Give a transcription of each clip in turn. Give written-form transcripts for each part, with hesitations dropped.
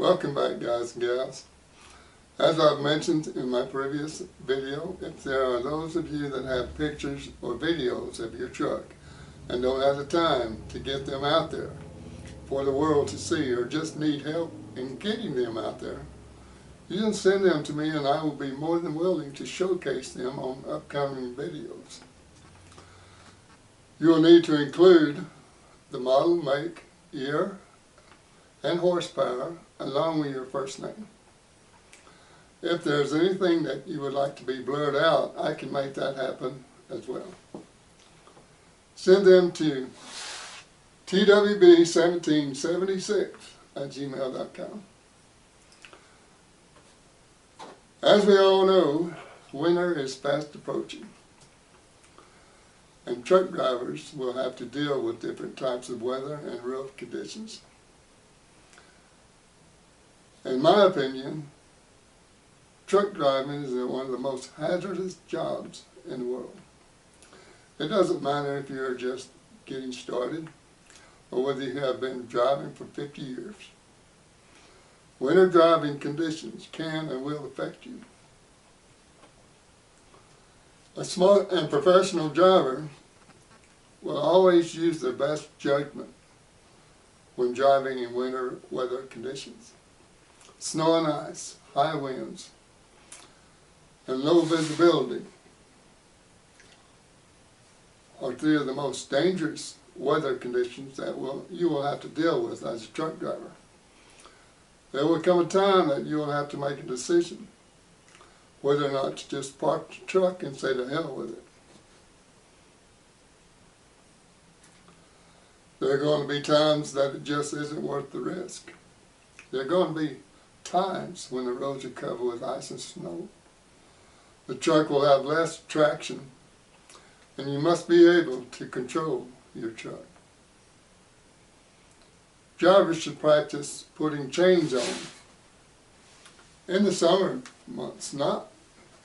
Welcome back, guys and gals. As I've mentioned in my previous video, if there are those of you that have pictures or videos of your truck and don't have the time to get them out there for the world to see, or just need help in getting them out there, you can send them to me and I will be more than willing to showcase them on upcoming videos. You will need to include the model, make, year, and horsepower along with your first name. If there's anything that you would like to be blurred out, I can make that happen as well. Send them to twb1776@gmail.com. As we all know, winter is fast approaching, and truck drivers will have to deal with different types of weather and road conditions. In my opinion, truck driving is one of the most hazardous jobs in the world. It doesn't matter if you're just getting started or whether you have been driving for 50 years. Winter driving conditions can and will affect you. A smart and professional driver will always use their best judgment when driving in winter weather conditions. Snow and ice, high winds, and low visibility are three of the most dangerous weather conditions that you will have to deal with as a truck driver. There will come a time that you will have to make a decision whether or not to just park the truck and say to hell with it. There are going to be times that it just isn't worth the risk. There are going to be times when the roads are covered with ice and snow. The truck will have less traction, and you must be able to control your truck. Drivers should practice putting chains on in the summer months, not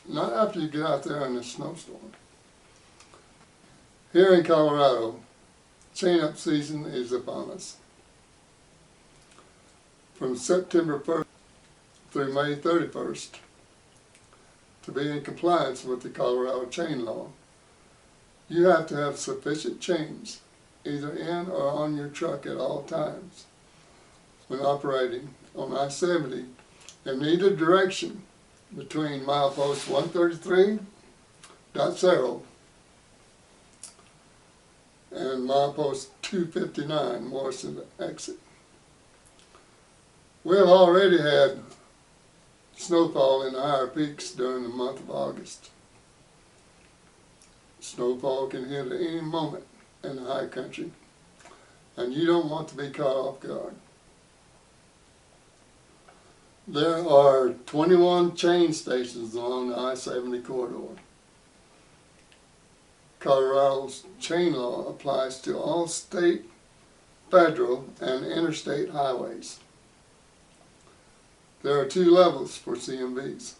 after you get out there in a snowstorm. Here in Colorado, chain-up season is upon us. From September 1st through May 31st, to be in compliance with the Colorado chain law, you have to have sufficient chains either in or on your truck at all times when operating on I-70 in either direction between milepost 133.0 and milepost 259 Morrison exit. We have already had snowfall in the higher peaks during the month of August. Snowfall can hit at any moment in the high country, and you don't want to be caught off guard. There are 21 chain stations along the I-70 corridor. Colorado's chain law applies to all state, federal, and interstate highways. There are two levels for CMVs,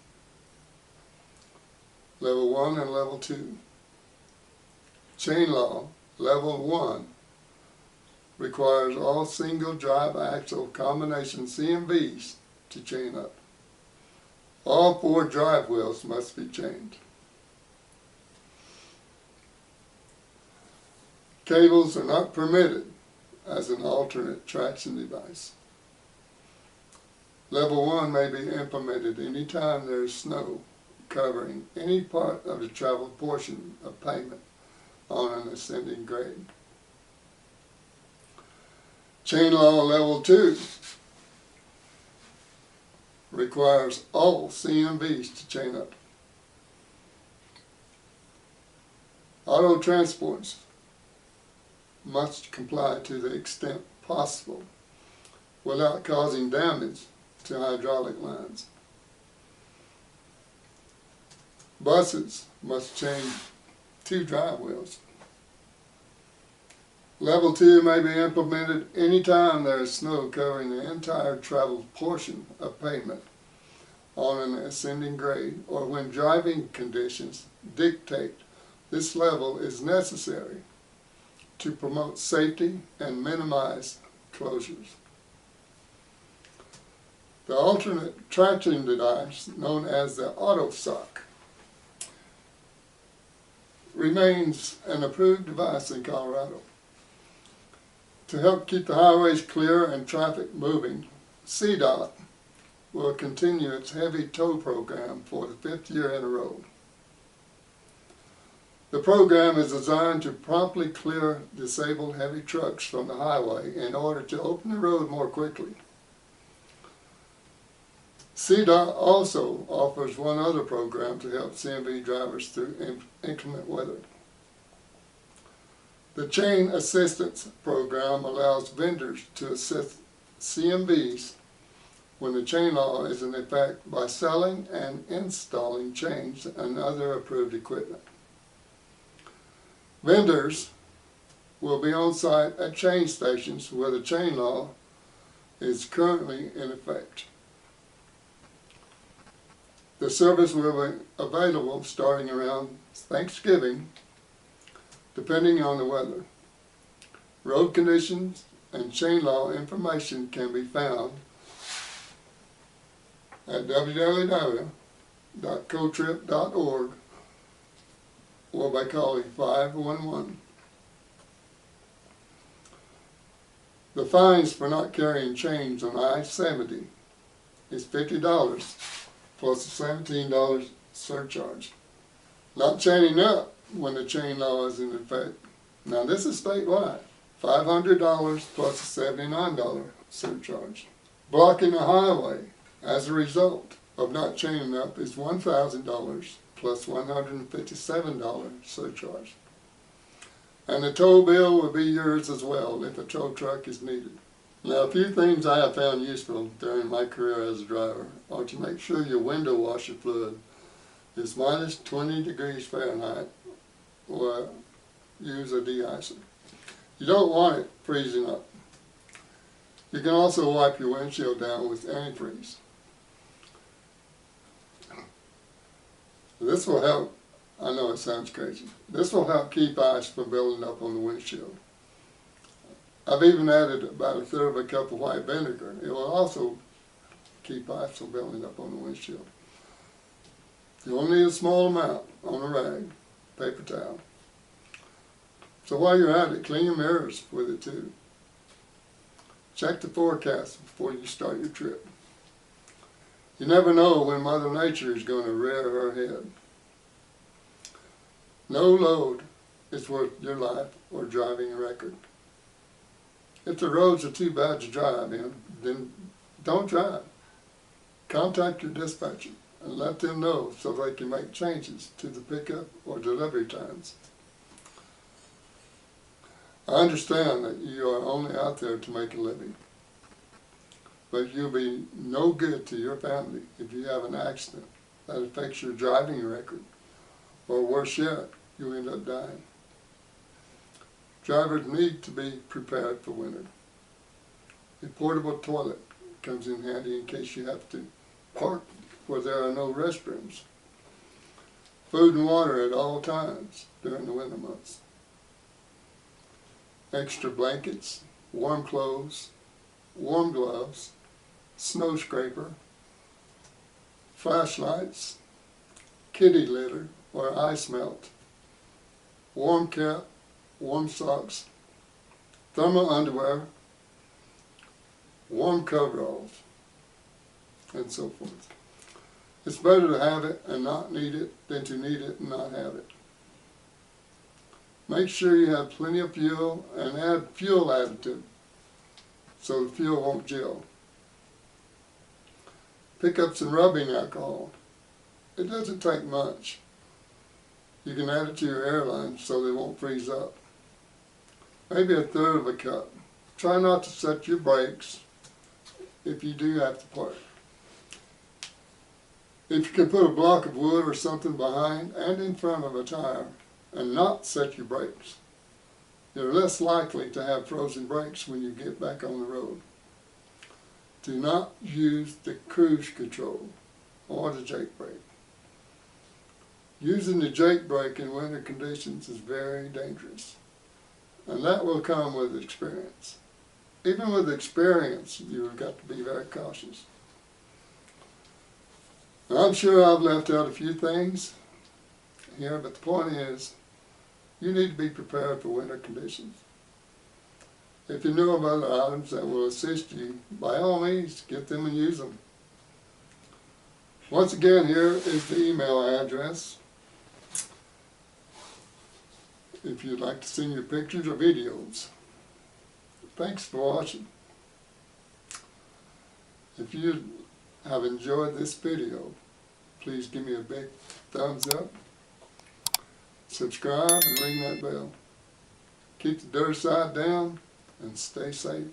level 1 and level 2. Chain law, level 1, requires all single drive axle combination CMVs to chain up. All 4 drive wheels must be chained. Cables are not permitted as an alternate traction device. Level 1 may be implemented anytime there is snow covering any part of the traveled portion of pavement on an ascending grade. Chain law level 2 requires all CMVs to chain up. Auto transports must comply to the extent possible without causing damage to hydraulic lines. Buses must chain 2 drive wheels. Level 2 may be implemented anytime there is snow covering the entire traveled portion of pavement on an ascending grade, or when driving conditions dictate this level is necessary to promote safety and minimize closures. The alternate traction device, known as the auto sock, remains an approved device in Colorado. To help keep the highways clear and traffic moving, CDOT will continue its heavy tow program for the 5th year in a row. The program is designed to promptly clear disabled heavy trucks from the highway in order to open the road more quickly. CDOT also offers one other program to help CMV drivers through inclement weather. The Chain Assistance Program allows vendors to assist CMVs when the chain law is in effect by selling and installing chains and other approved equipment. Vendors will be on site at chain stations where the chain law is currently in effect. The service will be available starting around Thanksgiving, depending on the weather. Road conditions and chain law information can be found at www.cotrip.org or by calling 511. The fines for not carrying chains on I-70 is $50 plus a $17 surcharge. Not chaining up when the chain law is in effect. Now this is statewide. $500 plus a $79 surcharge. Blocking a highway as a result of not chaining up is $1,000 plus $157 surcharge. And the tow bill will be yours as well if a tow truck is needed. Now, a few things I have found useful during my career as a driver are to make sure your window washer fluid is minus 20 degrees Fahrenheit or use a de-icer. You don't want it freezing up. You can also wipe your windshield down with antifreeze. This will help. I know it sounds crazy. This will help keep ice from building up on the windshield. I've even added about a third of a cup of white vinegar. It will also keep ice from building up on the windshield. You only need a small amount on a rag, paper towel. So while you're at it, clean your mirrors with it too. Check the forecast before you start your trip. You never know when Mother Nature is going to rear her head. No load is worth your life or driving a record. If the roads are too bad to drive in, then don't drive. Contact your dispatcher and let them know so they can make changes to the pickup or delivery times. I understand that you are only out there to make a living, but you'll be no good to your family if you have an accident that affects your driving record, or worse yet, you end up dying. Drivers need to be prepared for winter. A portable toilet comes in handy in case you have to park where there are no restrooms. Food and water at all times during the winter months. Extra blankets, warm clothes, warm gloves, snow scraper, flashlights, kitty litter or ice melt, warm cap, warm socks, thermal underwear, warm coveralls, and so forth. It's better to have it and not need it than to need it and not have it. Make sure you have plenty of fuel and add fuel additive so the fuel won't gel. Pick up some rubbing alcohol. It doesn't take much. You can add it to your airline so they won't freeze up. Maybe a third of a cup. Try not to set your brakes if you do have to park. If you can put a block of wood or something behind and in front of a tire and not set your brakes, you're less likely to have frozen brakes when you get back on the road. Do not use the cruise control or the jake brake. Using the jake brake in winter conditions is very dangerous, and that will come with experience. Even with experience, you've got to be very cautious. I'm sure I've left out a few things here, but the point is, you need to be prepared for winter conditions. If you know of other items that will assist you, by all means, get them and use them. Once again, here is the email address if you'd like to send your pictures or videos. Thanks for watching. If you have enjoyed this video, please give me a big thumbs up, subscribe, and ring that bell. Keep the dirt side down and stay safe.